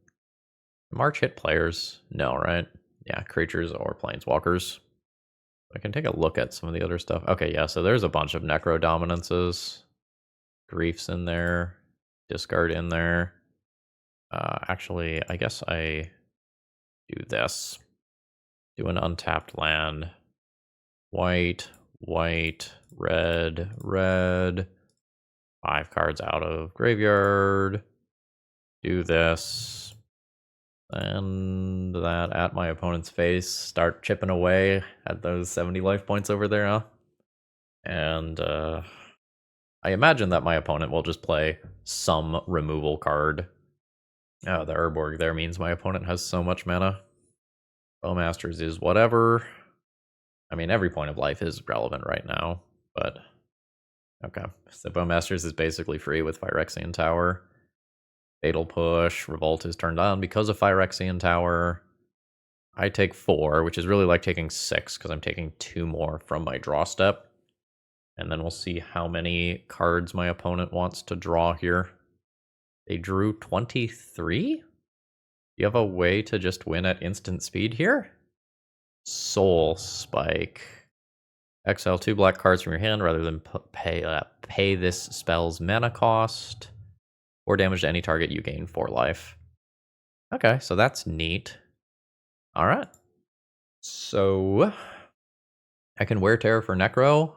March hit players? No, right? Yeah, creatures or planeswalkers. I can take a look at some of the other stuff. Okay, yeah, so there's a bunch of Necro Dominances. Griefs in there. Discard in there. Actually, I guess I do this. Do an untapped land. White, red. 5 cards out of graveyard. Do this. And that at my opponent's face. Start chipping away at those 70 life points over there, huh? And I imagine that my opponent will just play some removal card. Oh, the Urborg there means my opponent has so much mana. Bowmasters is whatever. I mean, every point of life is relevant right now, but okay. So Bowmasters is basically free with Phyrexian Tower. Fatal Push, Revolt is turned on because of Phyrexian Tower. I take 4, which is really like taking 6 because I'm taking 2 more from my draw step. And then we'll see how many cards my opponent wants to draw here. They drew 23? You have a way to just win at instant speed here? Soul Spike. Exile 2 black cards from your hand rather than pay this spell's mana cost. 4 damage to any target, you gain 4 life. Okay, so that's neat. Alright. So I can wear Terror for Necro.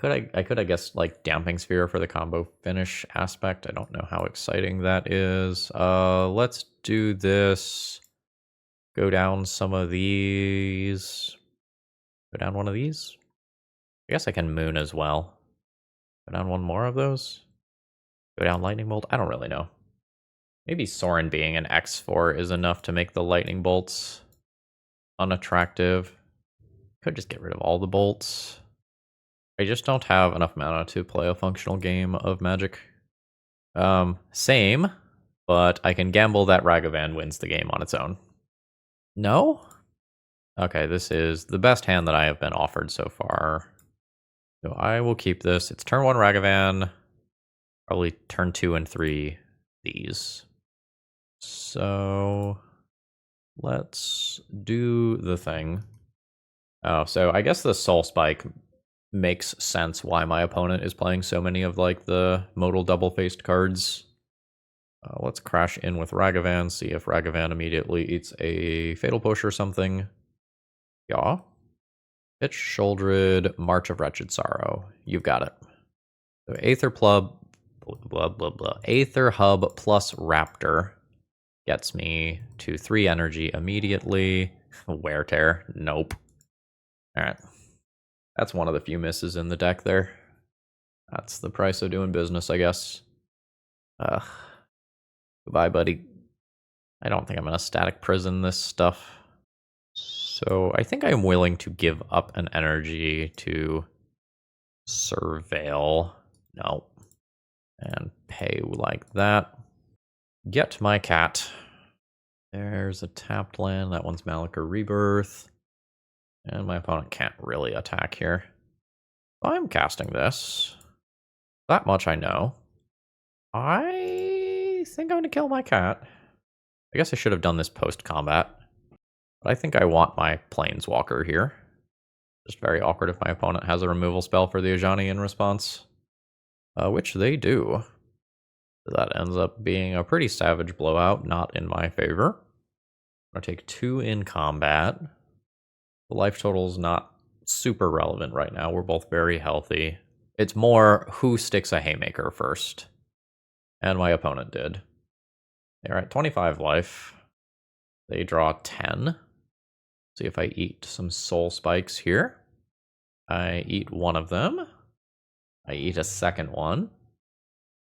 I could, I guess, like Damping Sphere for the combo finish aspect. I don't know how exciting that is. Let's do this. Go down some of these. Go down one of these. I guess I can Moon as well. Go down one more of those. Go down Lightning Bolt. I don't really know. Maybe Sorin being an X4 is enough to make the Lightning Bolts unattractive. Could just get rid of all the bolts. I just don't have enough mana to play a functional game of Magic. Same, but I can gamble that Ragavan wins the game on its own. No? Okay, this is the best hand that I have been offered so far. So I will keep this. It's turn 1 Ragavan, probably turn 2 and 3 these. So let's do the thing. Oh, so I guess the Soul Spike makes sense why my opponent is playing so many of like the modal double-faced cards. Let's crash in with Ragavan, see if Ragavan immediately eats a Fatal Push or something. Yeah. Pitch Shouldered, March of Wretched Sorrow. You've got it. So Aether Plub, blah, blah, blah. Aether Hub plus Raptor gets me to 3 energy immediately. Wear Tear. Nope. Alright. That's one of the few misses in the deck there. That's the price of doing business, I guess. Goodbye, buddy. I don't think I'm gonna Static Prison this stuff. So I think I'm willing to give up an energy to Surveil. No. And pay like that. Get my cat. There's a tapped land. That one's Malachor Rebirth. And my opponent can't really attack here. I'm casting this. That much I know. I think I'm going to kill my cat. I guess I should have done this post-combat. But I think I want my Planeswalker here. Just very awkward if my opponent has a removal spell for the Ajani in response. Which they do. That ends up being a pretty savage blowout, not in my favor. I'm going to take 2 in combat. The life total's not super relevant right now. We're both very healthy. It's more who sticks a Haymaker first. And my opponent did. They're at 25 life. They draw 10. See if I eat some Soul Spikes here. I eat one of them. I eat a second one.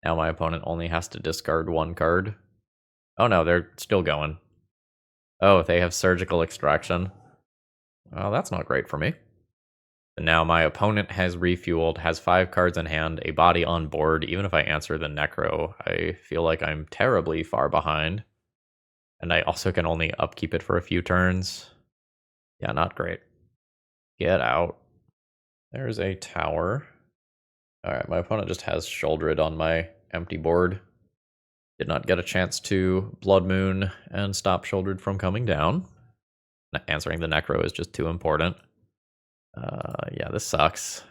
Now my opponent only has to discard 1 card. Oh no, they're still going. Oh, they have Surgical Extraction. Well, that's not great for me. And now my opponent has refueled, has 5 cards in hand, a body on board. Even if I answer the Necro, I feel like I'm terribly far behind. And I also can only upkeep it for a few turns. Yeah, not great. Get out. There's a tower. Alright, my opponent just has Shouldered on my empty board. Did not get a chance to Blood Moon and stop Shouldered from coming down. Answering the Necro is just too important. Yeah, this sucks.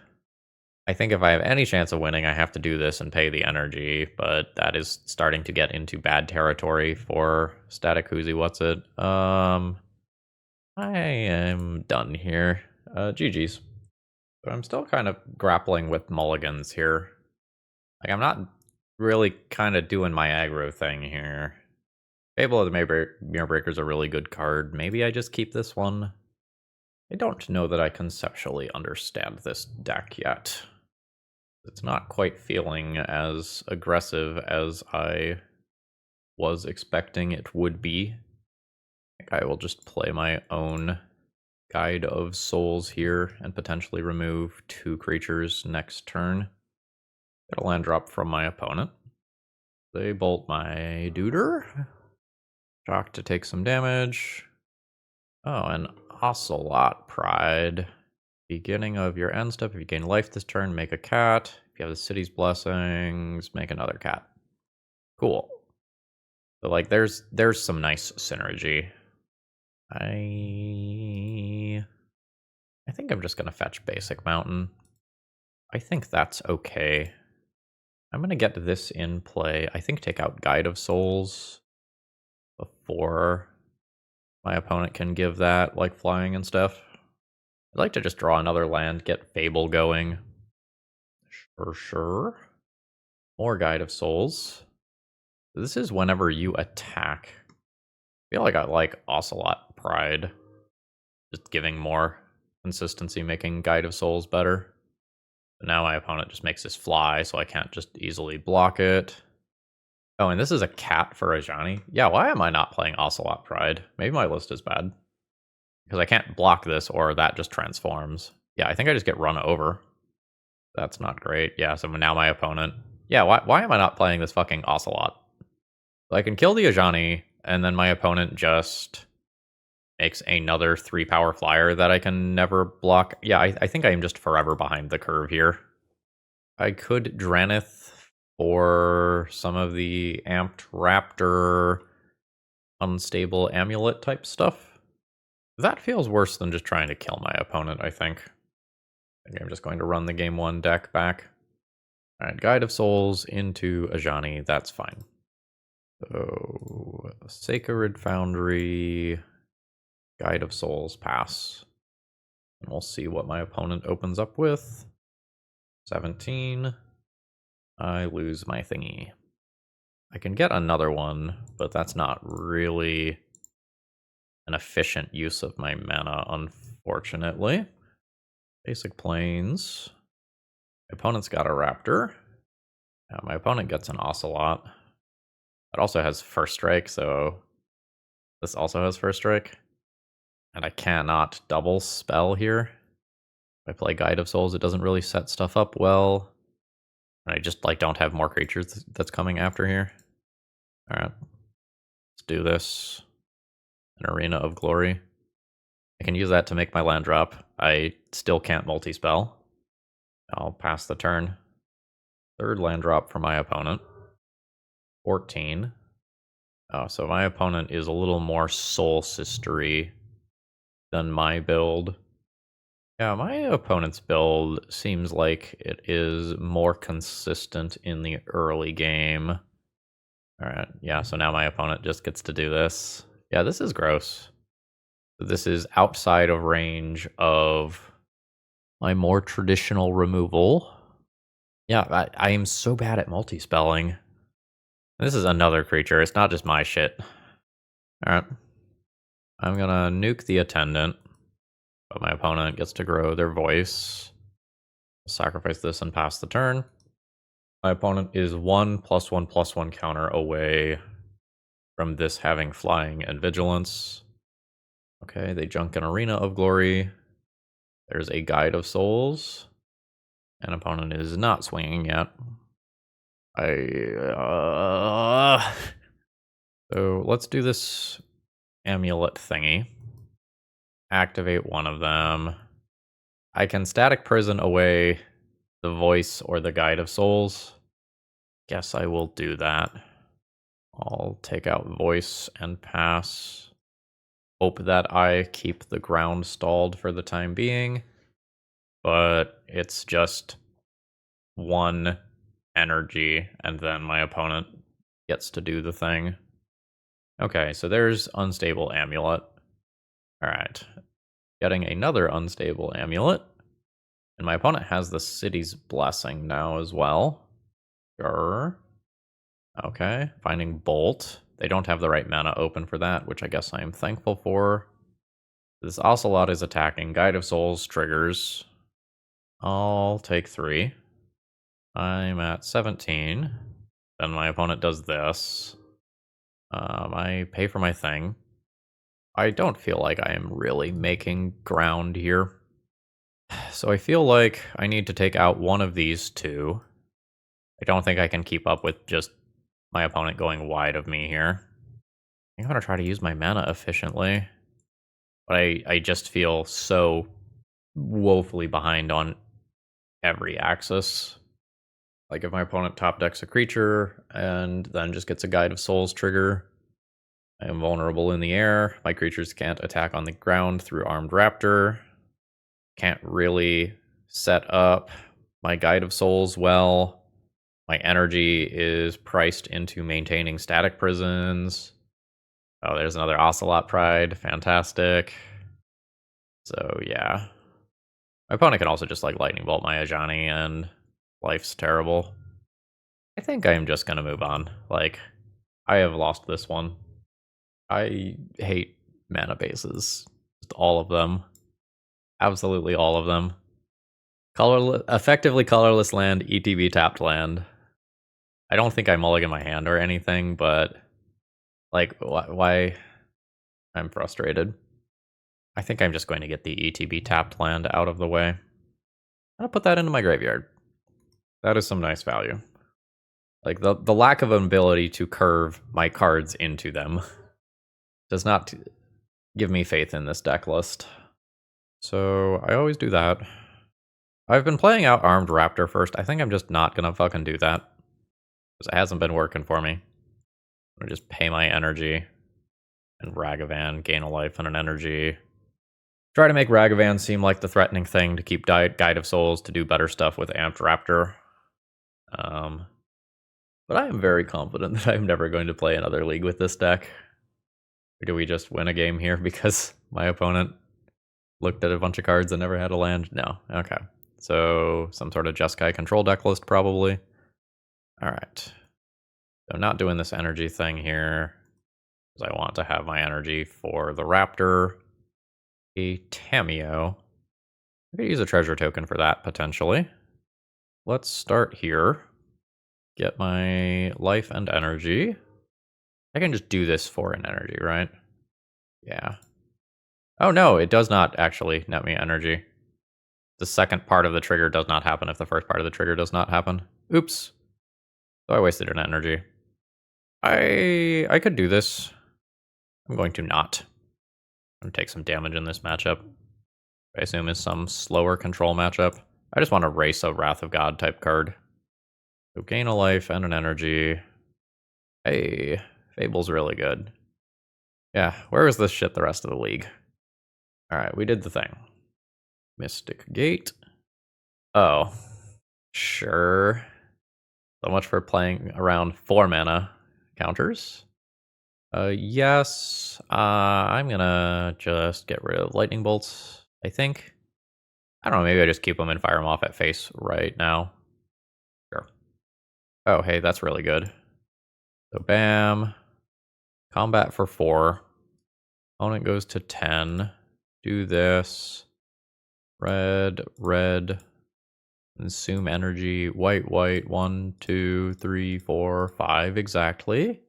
I think if I have any chance of winning, I have to do this and pay the energy, but that is starting to get into bad territory for Static Who's What's It. I am done here. GG's. But I'm still kind of grappling with mulligans here. Like, I'm not really kind of doing my aggro thing here. Fable of the Mirror Breaker is a really good card. Maybe I just keep this one. I don't know that I conceptually understand this deck yet. It's not quite feeling as aggressive as I was expecting it would be. I think I will just play my own Guide of Souls here and potentially remove 2 creatures next turn. Get a land drop from my opponent. They bolt my Duder. Shock to take some damage. Oh, an Ocelot Pride. Beginning of your end step, if you gain life this turn, make a cat. If you have the city's blessings, make another cat. Cool. So like there's some nice synergy. I think I'm just gonna fetch basic mountain. I think that's okay. I'm gonna get this in play. I think take out Guide of Souls before my opponent can give that like flying and stuff. I'd like to just draw another land, get Fable going. Sure. More Guide of Souls. This is whenever you attack. I feel like I like Ocelot Pride. Just giving more consistency, making Guide of Souls better. But now my opponent just makes this fly, so I can't just easily block it. Oh, and this is a cat for Ajani. Yeah, why am I not playing Ocelot Pride? Maybe my list is bad. Because I can't block this, or that just transforms. Yeah, I think I just get run over. That's not great. Yeah, so now my opponent... Yeah, why am I not playing this fucking Ocelot? I can kill the Ajani, and then my opponent just makes another 3-power flyer that I can never block. Yeah, I think I am just forever behind the curve here. I could Dranith for some of the Amped Raptor, Unstable Amulet type stuff. That feels worse than just trying to kill my opponent, I think. I'm just going to run the game 1 deck back. Alright, Guide of Souls into Ajani, that's fine. So, Sacred Foundry, Guide of Souls, pass. And we'll see what my opponent opens up with. 17. I lose my thingy. I can get another one, but that's not really an efficient use of my mana, unfortunately. Basic Plains. My opponent's got a Raptor. My opponent gets an Ocelot. It also has First Strike, so this also has First Strike. And I cannot double spell here. If I play Guide of Souls, it doesn't really set stuff up well. And I just like don't have more creatures that's coming after here. Alright. Let's do this. An Arena of Glory. I can use that to make my land drop. I still can't multi-spell. I'll pass the turn. Third land drop for my opponent. 14. Oh, so my opponent is a little more soul sistery than my build. Yeah, my opponent's build seems like it is more consistent in the early game. Alright, yeah, so now my opponent just gets to do this. Yeah, this is gross. This is outside of range of my more traditional removal. Yeah, I am so bad at multi-spelling. This is another creature, it's not just my shit. Alright. I'm gonna nuke the Attendant, but my opponent gets to grow their voice. Sacrifice this and pass the turn. My opponent is 1/1/1/1 counter away from this having flying and vigilance. Okay, they junk an Arena of Glory. There's a Guide of Souls. An opponent is not swinging yet. So let's do this amulet thingy. Activate one of them. I can Static Prison away the Voice or the Guide of Souls. Guess I will do that. I'll take out Voice and pass. Hope that I keep the ground stalled for the time being. But it's just 1 energy, and then my opponent gets to do the thing. Okay, so there's Unstable Amulet. Alright. Getting another Unstable Amulet. And my opponent has the City's Blessing now as well. Sure. Okay, finding Bolt. They don't have the right mana open for that, which I guess I am thankful for. This Ocelot is attacking. Guide of Souls triggers. I'll take 3. I'm at 17. Then my opponent does this. I pay for my thing. I don't feel like I am really making ground here. So I feel like I need to take out one of these two. I don't think I can keep up with just my opponent going wide of me here. I'm gonna try to use my mana efficiently. But I just feel so woefully behind on every axis. Like if my opponent top decks a creature and then just gets a Guide of Souls trigger, I am vulnerable in the air. My creatures can't attack on the ground through Armed Raptor. Can't really set up my Guide of Souls well. My energy is priced into maintaining static prisons. Oh, there's another Ocelot Pride. Fantastic. So, yeah. My opponent can also just, like, Lightning Bolt my Ajani, and life's terrible. I think I am just gonna move on. Like, I have lost this one. I hate mana bases. Just all of them. Absolutely all of them. Effectively colorless land, ETB tapped land. I don't think I mulligan my hand or anything, but like, why? I'm frustrated. I think I'm just going to get the ETB tapped land out of the way. I'll put that into my graveyard. That is some nice value. Like, the lack of an ability to curve my cards into them does not give me faith in this deck list. So I always do that. I've been playing out Armed Raptor first. I think I'm just not gonna fucking do that, because it hasn't been working for me. I'm gonna just pay my energy and Ragavan, gain a life and an energy. Try to make Ragavan seem like the threatening thing to keep Guide of Souls to do better stuff with Amped Raptor. But I am very confident that I'm never going to play another league with this deck. Or do we just win a game here because my opponent looked at a bunch of cards and never had a land? No. Okay. So some sort of Jeskai control deck list, probably. All right. So not doing this energy thing here, because I want to have my energy for the Raptor. A Tameo. I could use a treasure token for that, potentially. Let's start here. Get my life and energy. I can just do this for an energy, right? Yeah. Oh no, it does not actually net me energy. The second part of the trigger does not happen if the first part of the trigger does not happen. Oops. So I wasted an energy. I could do this. I'm going to not. I'm going to take some damage in this matchup. I assume is some slower control matchup. I just want to race a Wrath of God type card. So gain a life and an energy. Hey, Fable's really good. Yeah, where is this shit the rest of the league? Alright, we did the thing. Mystic Gate. Oh, sure. So much for playing around 4 mana counters. Yes, I'm gonna just get rid of Lightning Bolts, I think. I don't know, maybe I just keep them and fire them off at face right now. Sure. Oh, hey, that's really good. So bam. Combat for 4. Opponent goes to 10. Do this. Red, red. Consume energy. White, white. 1, 2, 3, 4, 5 exactly.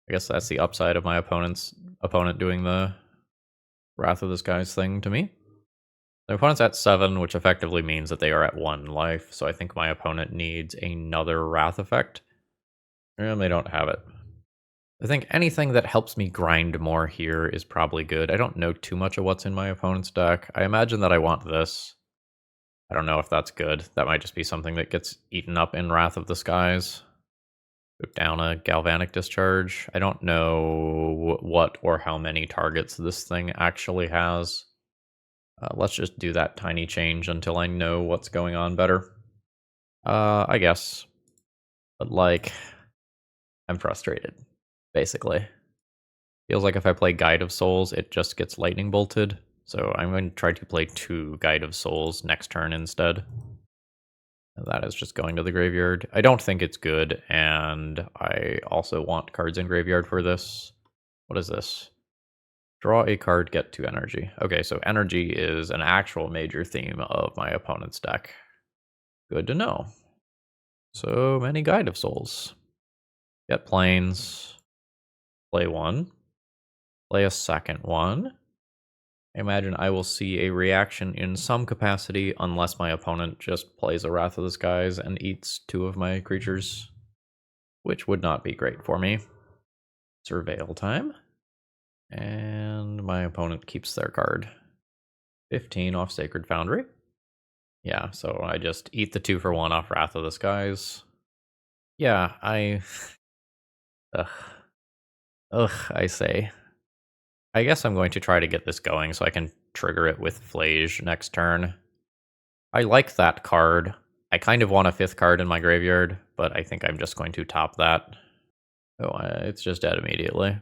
I guess that's the upside of my opponent doing the Wrath of the Skies thing to me. My opponent's at 7, which effectively means that they are at 1 life, so I think my opponent needs another Wrath effect. And they don't have it. I think anything that helps me grind more here is probably good. I don't know too much of what's in my opponent's deck. I imagine that I want this. I don't know if that's good. That might just be something that gets eaten up in Wrath of the Skies. Put down a Galvanic Discharge. I don't know what or how many targets this thing actually has. Let's just do that tiny change until I know what's going on better. I guess. But, like, I'm frustrated, basically. Feels like if I play Guide of Souls, it just gets lightning bolted. So I'm going to try to play 2 Guide of Souls next turn instead. And that is just going to the graveyard. I don't think it's good, and I also want cards in graveyard for this. What is this? Draw a card, get 2 energy. Okay, so energy is an actual major theme of my opponent's deck. Good to know. So many Guide of Souls. Get planes. Play 1. Play a second one. I imagine I will see a reaction in some capacity unless my opponent just plays a Wrath of the Skies and eats 2 of my creatures, which would not be great for me. Surveil time. And my opponent keeps their card. 15 off Sacred Foundry. Yeah, so I just eat the 2-for-1 off Wrath of the Skies. Yeah, Ugh. Ugh, I say. I guess I'm going to try to get this going so I can trigger it with Phlage next turn. I like that card. I kind of want a 5th card in my graveyard, but I think I'm just going to top that. Oh, it's just dead immediately.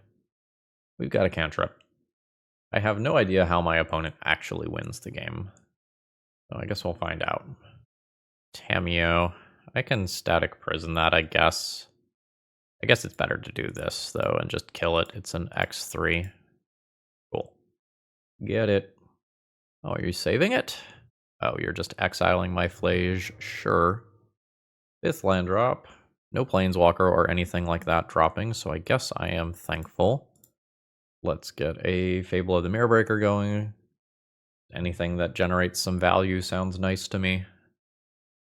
We've got a cantrip. I have no idea how my opponent actually wins the game. So I guess we'll find out. Tamiyo. I can Static Prison that, I guess. I guess it's better to do this, though, and just kill it. It's an X3. Cool. Get it. Oh, are you saving it? Oh, you're just exiling my Phlage. Sure. 5th land drop. No Planeswalker or anything like that dropping, so I guess I am thankful. Let's get a Fable of the Mirrorbreaker going. Anything that generates some value sounds nice to me.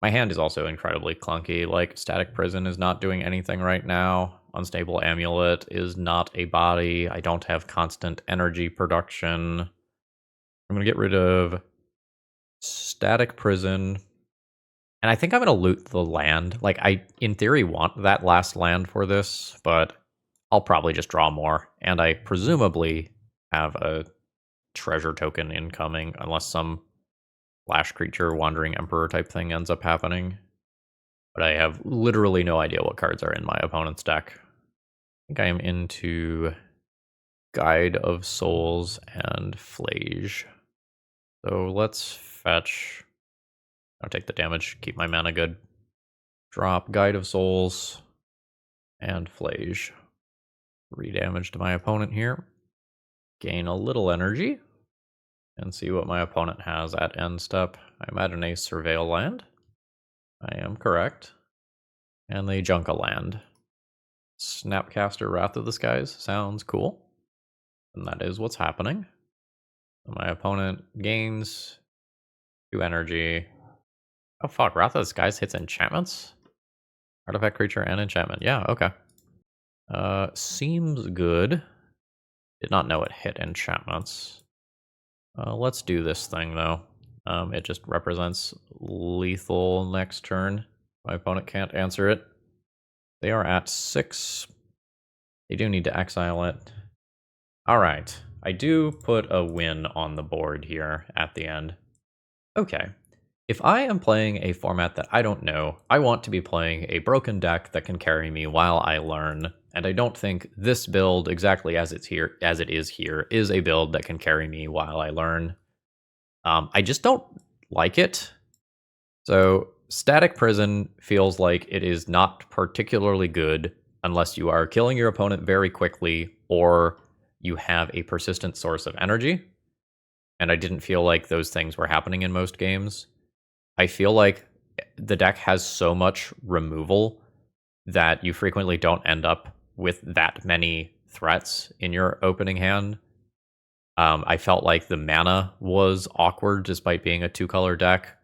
My hand is also incredibly clunky. Like, Static Prison is not doing anything right now. Unstable Amulet is not a body. I don't have constant energy production. I'm going to get rid of Static Prison. And I think I'm going to loot the land. Like, I, in theory, want that last land for this, but I'll probably just draw more. And I presumably have a treasure token incoming, unless some Flash creature, Wandering Emperor type thing ends up happening. But I have literally no idea what cards are in my opponent's deck. I think I am into Guide of Souls and Phlage. So let's fetch. I'll take the damage, keep my mana good. Drop Guide of Souls and Phlage. 3 damage to my opponent here. Gain a little energy. And see what my opponent has at end step. I imagine a Surveil land. I am correct. And they junk a land. Snapcaster Wrath of the Skies sounds cool. And that is what's happening. My opponent gains 2 energy. Oh fuck, Wrath of the Skies hits enchantments? Artifact creature and enchantment. Yeah, okay. Seems good. Did not know it hit enchantments. Let's do this thing, though. It just represents lethal next turn. My opponent can't answer it. They are at 6. They do need to exile it. Alright. I do put a win on the board here at the end. Okay. If I am playing a format that I don't know, I want to be playing a broken deck that can carry me while I learn. And I don't think this build, exactly as it is here, is a build that can carry me while I learn. I just don't like it. So Static Prison feels like it is not particularly good unless you are killing your opponent very quickly or you have a persistent source of energy. And I didn't feel like those things were happening in most games. I feel like the deck has so much removal that you frequently don't end up with that many threats in your opening hand. I felt like the mana was awkward despite being a 2-color deck.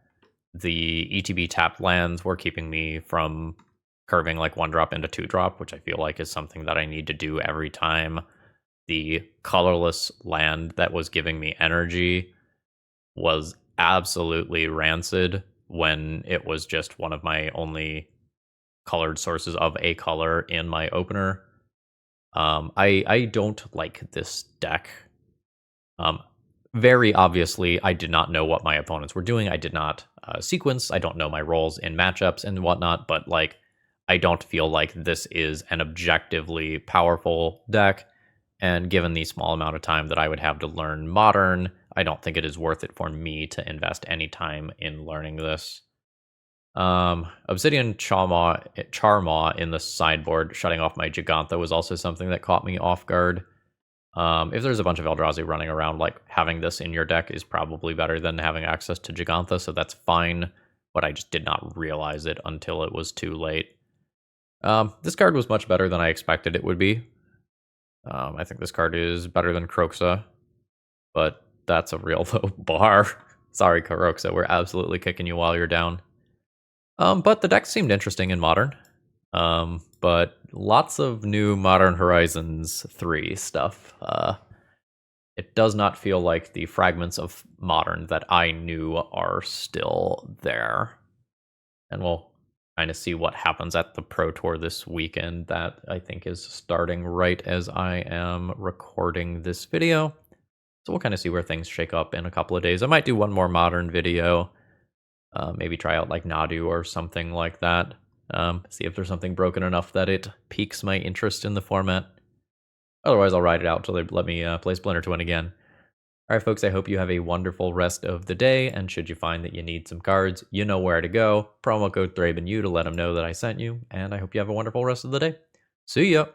The ETB tapped lands were keeping me from curving like 1-drop into 2-drop, which I feel like is something that I need to do every time. The colorless land that was giving me energy was absolutely rancid when it was just one of my only colored sources of a color in my opener. I don't like this deck. Very obviously, I did not know what my opponents were doing. I did not sequence. I don't know my roles in matchups and whatnot, but like, I don't feel like this is an objectively powerful deck. And given the small amount of time that I would have to learn Modern, I don't think it is worth it for me to invest any time in learning this. Obsidian Charmaw in the sideboard, shutting off my Gigantha, was also something that caught me off guard. If there's a bunch of Eldrazi running around, like, having this in your deck is probably better than having access to Gigantha, so that's fine, but I just did not realize it until it was too late. This card was much better than I expected it would be. I think this card is better than Kroxa, but that's a real low bar. Sorry, Kroxa, we're absolutely kicking you while you're down. But the deck seemed interesting in Modern. But lots of new Modern Horizons 3 stuff. it does not feel like the fragments of Modern that I knew are still there. And we'll kind of see what happens at the Pro Tour this weekend. That I think is starting right as I am recording this video. So we'll kind of see where things shake up in a couple of days. I might do one more Modern video. Maybe try out like Nadu or something like that. See if there's something broken enough that it piques my interest in the format. Otherwise, I'll ride it out until they let me play Splinter Twin again. Alright folks, I hope you have a wonderful rest of the day, and should you find that you need some cards, you know where to go. Promo code ThrabenU to let them know that I sent you, and I hope you have a wonderful rest of the day. See ya!